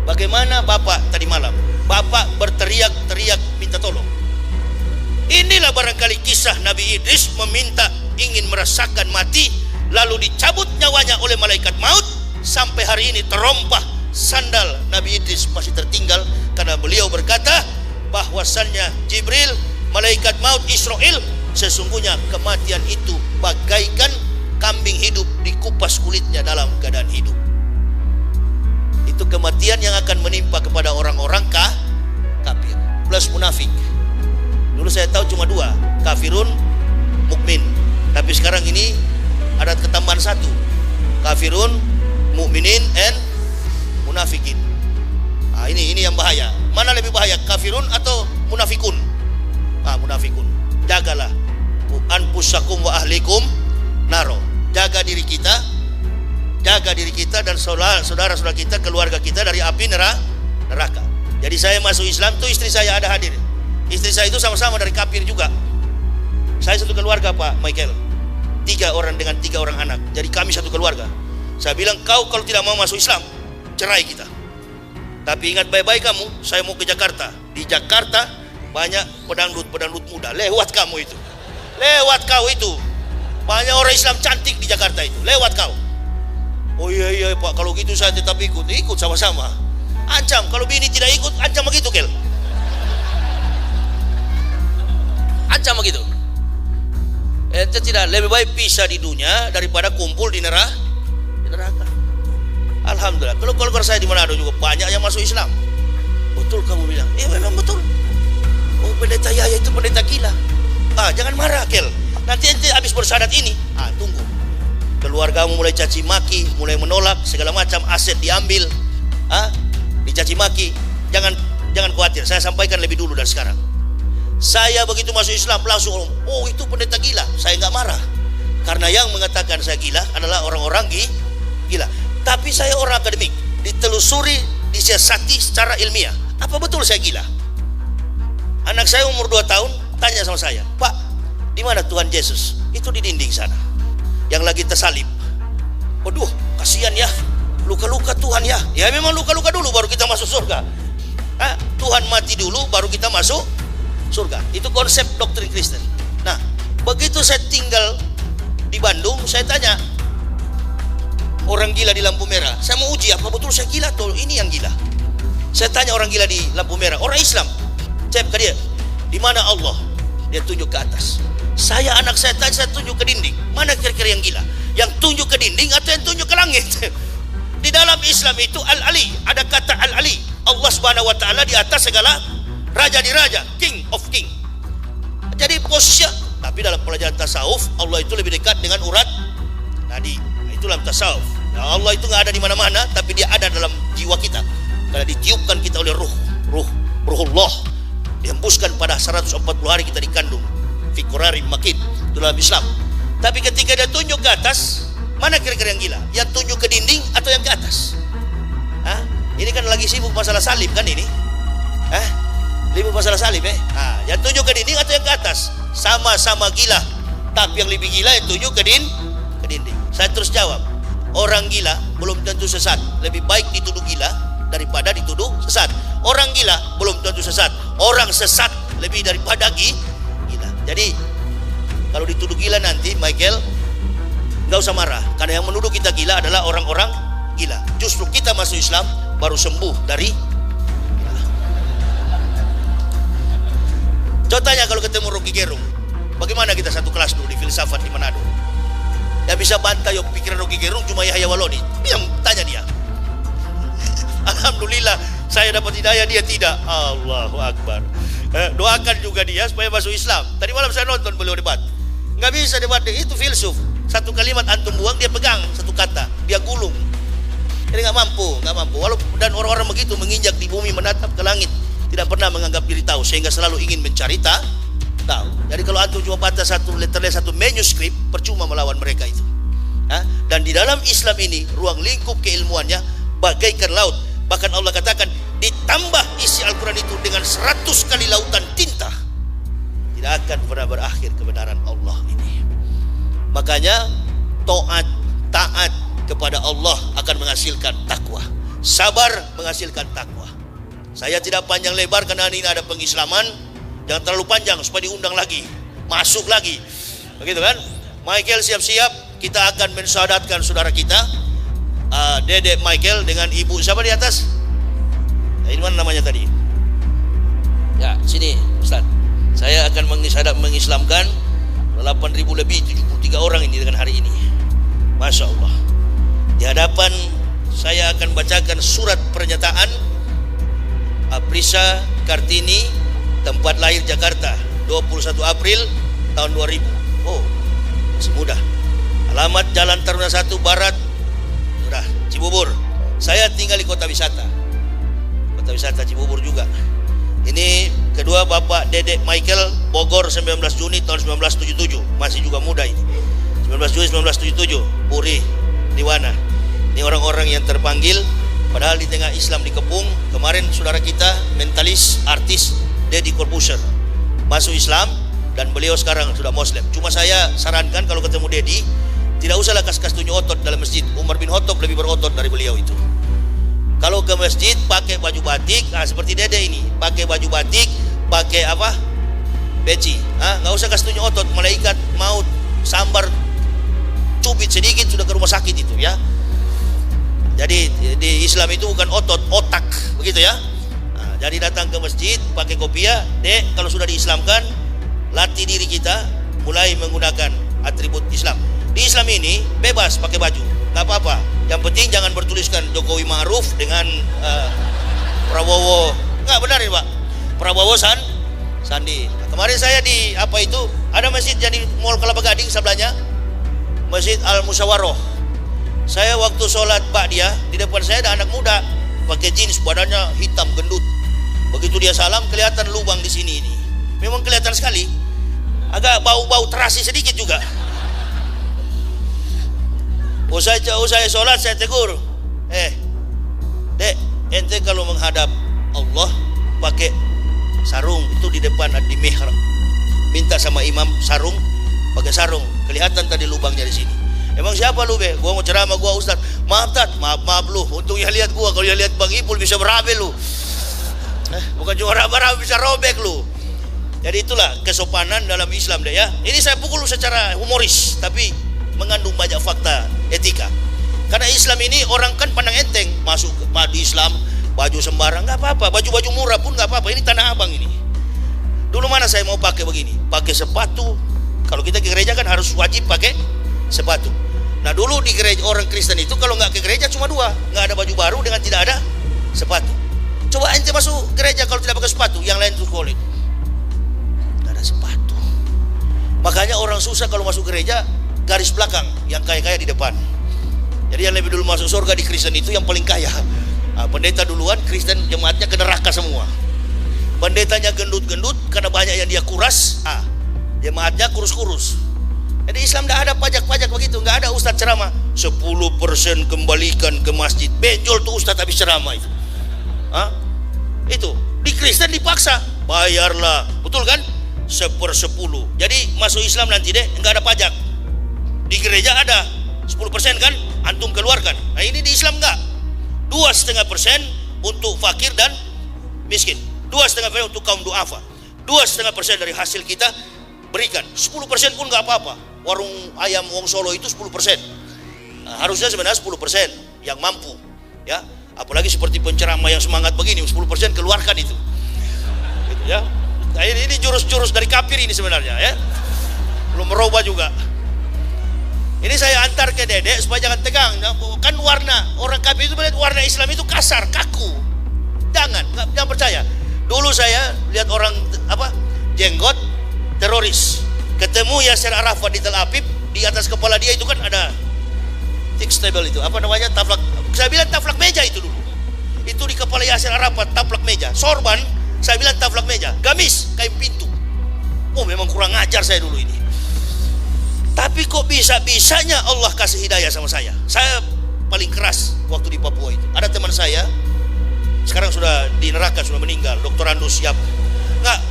bagaimana bapak tadi malam? Bapak berteriak-teriak minta tolong. Inilah barangkali kisah Nabi Idris meminta ingin merasakan mati, lalu dicabut nyawanya oleh malaikat maut. Sampai hari ini terompah sandal Nabi Idris masih tertinggal, karena beliau berkata bahwasannya Jibril, malaikat maut Israel, sesungguhnya kematian itu bagaikan kambing hidup dikupas kulitnya dalam keadaan hidup. Itu kematian yang akan menimpa kepada orang-orang kafir plus munafik. Dulu saya tahu cuma dua, kafirun, mukmin. Tapi sekarang ini ada ketambahan satu, kafirun, mukminin, and munafikin. Nah, ini yang bahaya. Mana lebih bahaya, kafirun atau munafikun? Munafikun. Jagalah anfusakum wa ahlikum naro. Jaga diri kita dan saudara-saudara kita, keluarga kita dari api neraka. Jadi saya masuk Islam tuh istri saya ada hadir. Istri saya itu sama-sama dari kafir juga. Saya satu keluarga Pak Michael, 3 orang dengan 3 orang anak. Jadi kami satu keluarga. Saya bilang, kau kalau tidak mau masuk Islam, cerai kita. Tapi ingat baik-baik kamu, saya mau ke Jakarta. Di Jakarta banyak pedangdut muda. Lewat kamu itu. Lewat kau itu. Banyak orang Islam cantik di Jakarta itu. Lewat kau. Oh iya Pak, kalau gitu saya tetap ikut sama-sama. Ancam, kalau bini tidak ikut, ancam begitu Kel. Ancam begitu. Itu tidak, lebih baik pisah di dunia daripada kumpul di neraka. Alhamdulillah. Kalau keluarga saya di Manado juga banyak yang masuk Islam. Betul kamu bilang. Memang betul. Oh, pendeta Yahya itu pendeta gila. Jangan marah Kel. Nanti habis bersyahadat ini, tunggu. Keluargamu mulai caci maki, mulai menolak segala macam, aset diambil, dicaci maki. Jangan khawatir. Saya sampaikan lebih dulu dari sekarang. Saya begitu masuk Islam langsung, oh itu pendeta gila. Saya nggak marah, karena yang mengatakan saya gila adalah orang-orang gila. Tapi saya orang akademik, ditelusuri, disiasati secara ilmiah. Apa betul saya gila? Anak saya umur 2 tahun tanya sama saya, Pak, di mana Tuhan Yesus? Itu di dinding sana, yang lagi tersalib. Waduh, kasihan ya, luka-luka Tuhan ya. Ya memang luka-luka dulu baru kita masuk surga. Tuhan mati dulu baru kita masuk surga. Itu konsep doktrin Kristen. Nah, begitu saya tinggal di Bandung, saya tanya orang gila di lampu merah. Saya mau uji apa betul saya gila atau ini yang gila. Saya tanya orang gila di lampu merah, orang Islam. Saya ke dia, di mana Allah? Dia tunjuk ke atas. Saya anak saya tanya, saya tunjuk ke dinding. Mana kira-kira yang gila? Yang tunjuk ke dinding atau yang tunjuk ke langit? Di dalam Islam itu Al-Ali, ada kata Al-Ali. Allah Subhanahu wa taala di atas segala raja di raja, king of king. Jadi posisinya, tapi dalam pelajaran tasawuf Allah itu lebih dekat dengan urat nadi. Itu dalam tasawuf. Nah, Allah itu nggak ada di mana-mana, tapi dia ada dalam jiwa kita. Karena ditiupkan kita oleh ruhullah, dihembuskan pada 140 hari kita dikandung. Fikurarim makin itu dalam Islam. Tapi ketika dia tunjuk ke atas, mana kira-kira yang gila? Yang tunjuk ke dinding atau yang ke atas? Ini kan lagi sibuk masalah salib kan ini? Sibuk masalah salib yang tunjuk ke dinding atau yang ke atas? Sama-sama gila, tapi yang lebih gila yang tunjuk ke dinding. Saya terus jawab, orang gila belum tentu sesat. Lebih baik dituduh gila daripada dituduh sesat. Orang gila belum tentu sesat. Orang sesat lebih daripada gila. Jadi kalau dituduh gila nanti Michael, nggak usah marah, karena yang menuduh kita gila adalah orang-orang gila. Justru kita masuk Islam baru sembuh dari gila. Coba tanya kalau ketemu Rocky Gerung, bagaimana kita satu kelas dulu di filsafat di Manado. Yang bisa bantah yo pikiran Rocky Gerung cuma Yahya Walodi. Yang tanya dia. Alhamdulillah saya dapat hidayah, dia tidak. Allahu Akbar. Doakan juga dia supaya masuk Islam. Tadi malam saya nonton beliau debat. Nggak bisa debat, itu filsuf. Satu kalimat antum buang, dia pegang satu kata, dia gulung. Jadi nggak mampu. Walaupun dan orang-orang begitu menginjak di bumi, menatap ke langit, tidak pernah menganggap diri tahu, sehingga selalu ingin mencari tahu. Jadi kalau antum cuma baca satu letternya, satu manuskrip, percuma melawan mereka itu. Dan di dalam Islam ini ruang lingkup keilmuannya bagaikan laut. Bahkan Allah katakan ditambah isi Al-Quran itu dengan 100 kali lautan tinta, tidak akan pernah berakhir kebenaran Allah ini. Makanya taat kepada Allah akan menghasilkan takwa. Sabar menghasilkan takwa. Saya tidak panjang lebar karena ini ada pengislaman. Jangan terlalu panjang supaya diundang lagi, masuk lagi, begitu kan? Michael siap-siap, kita akan mensyahadatkan saudara kita, Dedek Michael dengan ibu siapa di atas? Ini mana namanya tadi? Ya, sini Ustaz. Saya akan mengislamkan 8.000 lebih, 73 orang ini dengan hari ini. Masya Allah. Di hadapan saya akan bacakan surat pernyataan Aprisa Kartini, tempat lahir Jakarta, 21 April tahun 2000. Oh, masih mudah. Alamat Jalan Taruna 1 Barat, Cibubur. Saya tinggal di kota wisata Cibubur juga. Ini kedua Bapak Dedek Michael, Bogor 19 Juni tahun 1977. Masih juga muda ini. 19 Juni 1977, Puri, Diwana. Ini orang-orang yang terpanggil padahal di tengah Islam dikepung. Kemarin saudara kita mentalis, artis Deddy Corbuzier masuk Islam dan beliau sekarang sudah Muslim. Cuma saya sarankan kalau ketemu Deddy, tidak usahlah kas-kas tunjuk otot dalam masjid. Umar bin Khattab lebih berotot dari beliau itu. Kalau ke masjid pakai baju batik, seperti Dede ini, pakai baju batik, pakai apa? Peci. Nggak usah kas tunjuk otot, malaikat maut sambar cubit sedikit sudah ke rumah sakit itu ya. Jadi di Islam itu bukan otot, otak, begitu ya. Jadi datang ke masjid pakai kopiah, Dek, kalau sudah diislamkan, latih diri kita mulai menggunakan atribut Islam. Di Islam ini bebas pakai baju, nggak apa-apa. Yang penting jangan bertuliskan Jokowi Ma'ruf dengan Prabowo. Nggak benar ini Pak, Prabowo Sandi. Kemarin saya di apa itu, ada masjid jadi Mall Kelapa Gading sebelahnya, Masjid Al Musyawaroh. Saya waktu sholat Ba'diyah, di depan saya ada anak muda pakai jeans, badannya hitam gendut. Begitu dia salam, kelihatan lubang di sini ini. Memang kelihatan sekali. Agak bau-bau terasi sedikit juga. Usai sholat saya tegur, Dek, ente kalau menghadap Allah pakai sarung itu di depan di mihrab. Minta sama imam sarung, pakai sarung. Kelihatan tadi lubangnya di sini. Emang siapa lu be? Gua mau ceramah, gua ustaz. Maaf lu. Untung ya lihat gua, kalau ya lihat Bang Ipul bisa berabe lu. Bukan cuma raba-raba, bisa robek lu. Jadi itulah kesopanan dalam Islam deh ya. Ini saya pukul secara humoris, tapi mengandung banyak fakta etika. Karena Islam ini orang kan pandang enteng, masuk di Islam baju sembarang nggak apa-apa, baju-baju murah pun nggak apa-apa. Ini tanah abang ini. Dulu mana saya mau pakai begini, pakai sepatu. Kalau kita ke gereja kan harus wajib pakai sepatu. Nah dulu di gereja orang Kristen itu kalau nggak ke gereja cuma dua, nggak ada baju baru dengan tidak ada sepatu. Coba ente masuk gereja kalau tidak pakai sepatu, yang lain tuh kulit nggak ada sepatu. Makanya orang susah kalau masuk gereja, garis belakang, yang kaya-kaya di depan. Jadi yang lebih dulu masuk surga di Kristen itu yang paling kaya. Pendeta duluan, Kristen jemaatnya ke neraka semua. Pendetanya gendut-gendut karena banyak yang dia kuras, jemaatnya kurus-kurus. Jadi Islam tidak ada pajak-pajak begitu, nggak ada ustadz ceramah 10% kembalikan ke masjid. Benjol tuh ustadz habis ceramah itu. Itu di Kristen dipaksa, bayarlah, betul kan? 1/10. Jadi masuk Islam nanti deh nggak ada pajak. Di gereja ada 10% kan, antum keluarkan. Nah ini di Islam enggak. 2,5% untuk fakir dan miskin. 2,5% untuk kaum duafa. 2,5% dari hasil kita berikan. 10% pun enggak apa-apa. Warung ayam Wong Solo itu 10%. Nah, harusnya sebenarnya 10% yang mampu. Ya, apalagi seperti penceramah yang semangat begini, 10% keluarkan itu. Gitu ya. Nah, ini jurus-jurus dari kafir ini sebenarnya ya. Belum merubah juga. Ini saya antar ke Dedek supaya jangan tegang. Kan warna orang kafir itu melihat warna Islam itu kasar, kaku. Jangan percaya. Dulu saya lihat orang jenggot teroris. Ketemu Yasser Arafat di Tel Aviv, di atas kepala dia itu kan ada thick stable itu, taflak. Saya bilang taflak meja itu dulu. Itu di kepala Yasser Arafat taflak meja. Sorban, saya bilang taflak meja. Gamis, kain pintu. Oh, memang kurang ajar saya dulu ini. Tapi kok bisa-bisanya Allah kasih hidayah sama saya. Saya paling keras waktu di Papua itu. Ada teman saya, sekarang sudah di neraka, sudah meninggal, Dr. Andus Yap.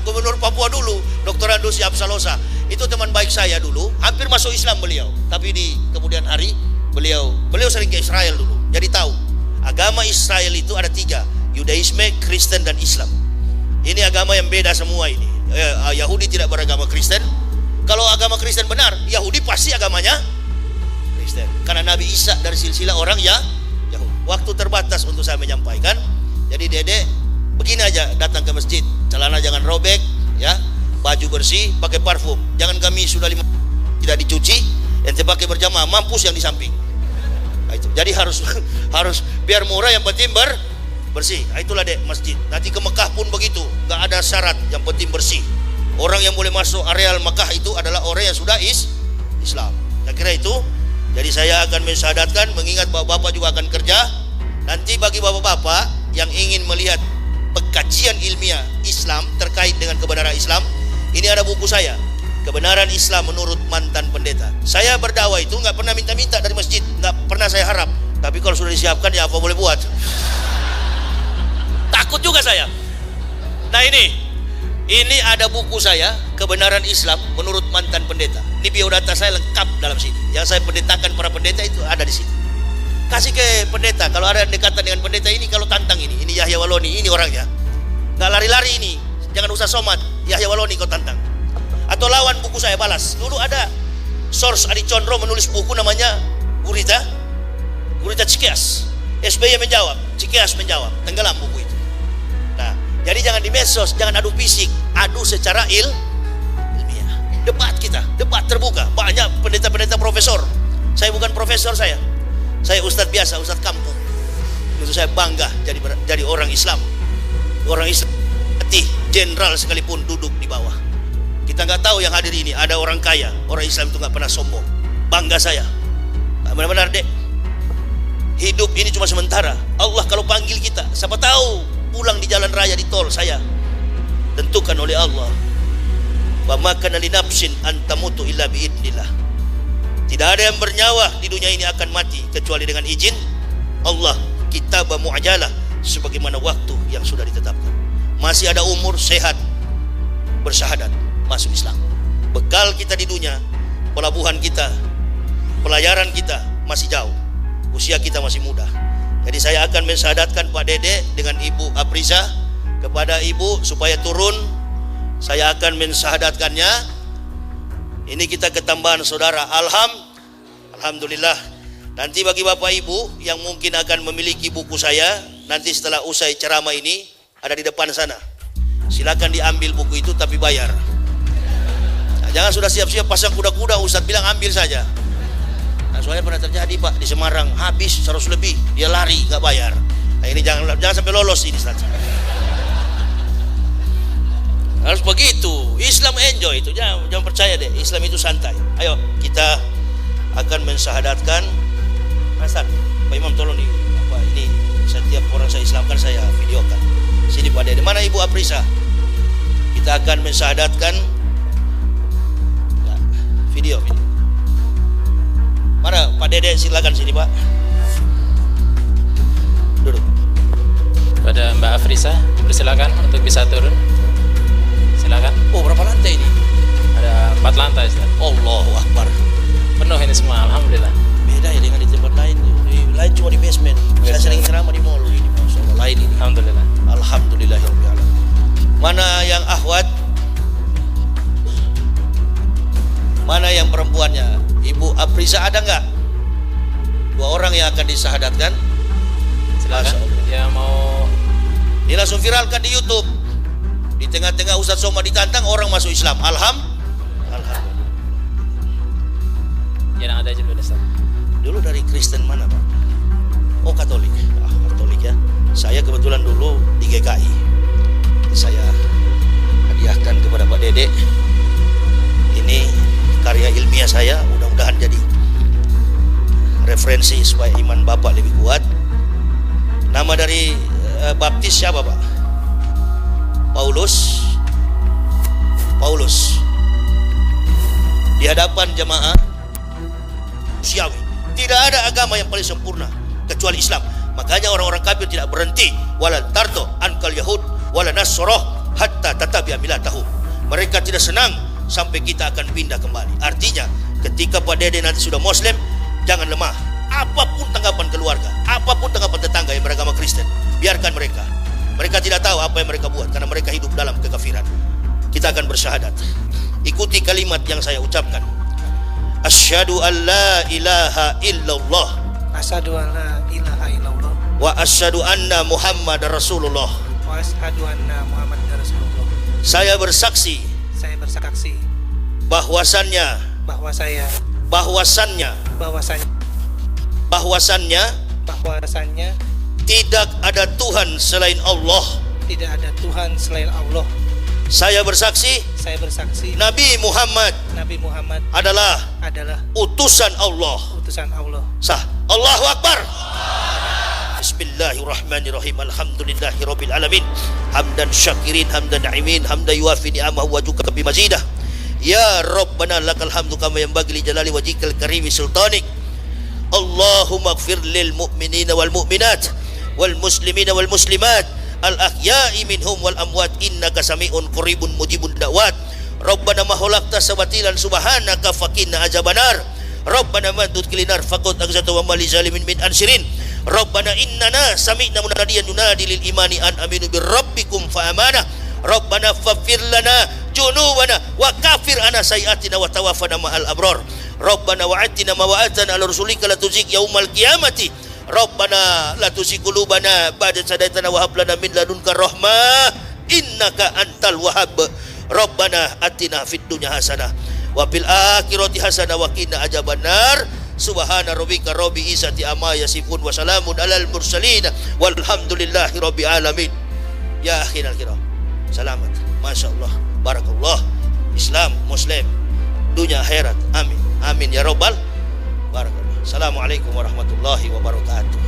Gubernur Papua dulu, Dr. Andus Yap Salosa. Itu teman baik saya dulu, hampir masuk Islam beliau. Tapi di kemudian hari beliau sering ke Israel dulu. Jadi tahu, agama Israel itu ada 3, Yudaisme, Kristen, dan Islam. Ini agama yang beda semua ini. Yahudi tidak beragama Kristen. Kalau agama Kristen benar, Yahudi pasti agamanya Kristen. Karena Nabi Isa dari silsilah orang Yahudi. Waktu terbatas untuk saya menyampaikan. Jadi Dede, begini aja, datang ke masjid, celana jangan robek, ya, baju bersih, pakai parfum. Jangan kami sudah 5 tidak dicuci, ente pakai berjamaah, mampus yang di samping. Nah, itu. Jadi harus biar murah, yang penting bersih. Nah, itulah dek masjid. Nanti ke Mekah pun begitu, nggak ada syarat, yang penting bersih. Orang yang boleh masuk areal Mekah itu adalah orang yang sudah Islam. Saya kira itu. Jadi saya akan mensyahadatkan, mengingat bapak-bapak juga akan kerja. Nanti bagi bapak-bapak yang ingin melihat pengkajian ilmiah Islam terkait dengan kebenaran Islam, ini ada buku saya, Kebenaran Islam Menurut Mantan Pendeta. Saya berdakwah itu nggak pernah minta-minta dari masjid, nggak pernah saya harap. Tapi kalau sudah disiapkan, ya apa boleh buat. Takut juga saya. Nah ini ada buku saya, Kebenaran Islam Menurut Mantan Pendeta. Ini biodata saya lengkap dalam sini. Yang saya pendetakan para pendeta itu ada di sini. Kasih ke pendeta, kalau ada dekatan dengan pendeta ini, kalau tantang ini Yahya Waloni, ini orangnya. Nggak lari-lari ini, jangan usah somat, Yahya Waloni kau tantang. Atau lawan buku saya, balas. Dulu ada Source Adi Condro menulis buku namanya Gurita Cikeas. SBY menjawab, Cikeas menjawab, tenggelam buku itu. Nah, jadi jangan di medsos, jangan adu fisik, adu secara ilmiah. Debat kita, debat terbuka. Banyak pendeta-pendeta profesor. Saya bukan profesor saya ustadz biasa, ustadz kampung. Itu saya bangga jadi orang Islam. Orang Islam jenderal sekalipun duduk di bawah. Kita nggak tahu yang hadir ini ada orang kaya. Orang Islam itu nggak pernah sombong. Bangga saya. Nah, benar-benar dek. Hidup ini cuma sementara. Allah kalau panggil kita, siapa tahu pulang di jalan raya di tol saya. Tentukan oleh Allah. Wa ma kana li nafsin an tamutu illa bi idznillah. Tidak ada yang bernyawa di dunia ini akan mati kecuali dengan izin Allah. Kitab mu'ajalah, sebagaimana waktu yang sudah ditetapkan. Masih ada umur, sehat, bersyahadat, masuk Islam. Bekal kita di dunia, pelabuhan kita, pelayaran kita masih jauh. Usia kita masih muda. Jadi saya akan mensyahadatkan Pak Dede dengan Ibu Aprisa kepada Ibu supaya turun. Saya akan mensyahadatkannya. Ini kita ketambahan saudara. Alhamdulillah. Nanti bagi Bapak Ibu yang mungkin akan memiliki buku saya, nanti setelah usai ceramah ini ada di depan sana. Silakan diambil buku itu tapi bayar. Nah, jangan sudah siap-siap pasang kuda-kuda, Ustadz bilang ambil saja. Nah, soalnya pernah terjadi Pak di Semarang, habis 100 lebih, dia lari nggak bayar. Nah, ini jangan sampai lolos ini Ustadz. Harus begitu. Islam enjoy itu. Jangan percaya deh. Islam itu santai. Ayo kita akan mensyahadatkan. Ustaz, Pak Imam tolong ini setiap orang saya Islamkan saya videokan. Sini Pak Dede. Mana Ibu Aprisa? Kita akan mensyahadatkan. Nah, video. Mana Pak Dede, silakan sini Pak. Duduk.
Pada Mbak Afrisa, persilakan untuk bisa turun. Silakan.
Oh, berapa lantai ini?
Ada 4 lantai, Ustaz.
Allahu Akbar.
Penuh ini semua, alhamdulillah.
Beda ya dengan di tempat lain. Di lain cuma di basement. Saya sering ceramah di mall ini, masalah lain ini.
Alhamdulillah.
Alhamdulillahirobbilalamin. Mana yang akhwat? Mana yang perempuannya? Ibu Aprisa ada nggak? 2 orang yang akan disyahadatkan.
Silakan. Ya mau.
Ini langsung viralkan di YouTube. Di tengah-tengah Ustadz Somad ditantang, orang masuk Islam. Alhamdulillah.
Yang ada aja dulu Ustaz.
Dulu dari Kristen mana Pak? Oh Katolik. Katolik ya. Saya kebetulan dulu di GKI. Saya hadiahkan referensi supaya iman Bapak lebih kuat. Nama dari baptis siapa Pak? Paulus. Di hadapan jemaah Syiawi, tidak ada agama yang paling sempurna kecuali Islam. Makanya orang-orang kafir tidak berhenti, wala tardo ankal yahud wala nasroh hatta tatabi'a millatahum. Mereka tidak senang sampai kita akan pindah kembali. Artinya ketika Pak Dede nanti sudah Muslim, jangan lemah. Apapun tanggapan keluarga, apapun tanggapan tetangga yang beragama Kristen, biarkan mereka. Mereka tidak tahu apa yang mereka buat karena mereka hidup dalam kekafiran. Kita akan bersyahadat. Ikuti kalimat yang saya ucapkan. Asyhadu an la ilaha illallah.
Asyhadu an la ilaha illallah.
Wa asyhadu anna Muhammadar Rasulullah.
Wa asyhadu anna Muhammadar Rasulullah.
Saya bersaksi bahwasannya tidak ada Tuhan selain Allah. Saya bersaksi Nabi Muhammad adalah utusan Allah. Sah. Allahu Akbar. Bismillahirrahmanirrahim. Alhamdulillahirabbil alamin. Hamdan syakirin, hamdan na'imin, hamdan yuafi ni'amahu wa juka bimazidah. Ya Rabbana lakal hamdu kama yanbaghi li jalali wajhikal karimi sultanik. Allahumma ighfir lil mu'minina wal mu'minat wal muslimina wal muslimat al ahya'i minhum wal amwat innaka sami'un qaribun mujibud da'wat. Rabbana ma khalaqta sabatilan subhanaka faqina azabannar. Rabbana ma tudkilinar faqad aghzata wa mali zalimin min ansirin. Rabbana innana sami'na munadiyan yunadi lil imani an aminu bir rabbikum fa amanah. Rabbana faghfir lana junubana wa kafir ana sayiatina wa tawaffana ma'al abrar. Rabbana wa'atina ma wa'atana ala rasulika la tuzigh yaumal qiyamati. Rabbana la tuzigh qulubana ba'da idh hadaitana wa hab lana min ladunka rahmah innaka antal wahhab. Rabbana atina fid dunya hasanah wa fil akhirati hasanah wa qina adzabannar. Subhana rabbika rabbil izzati amma yasifun wa salamun alal mursalin walhamdulillahi rabbil alamin. Ya akhirul kiram, selamat, masyaallah, barakallah. Islam, Muslim, dunia akhirat, amin, amin ya robbal barakallah. Assalamualaikum warahmatullahi wabarakatuh.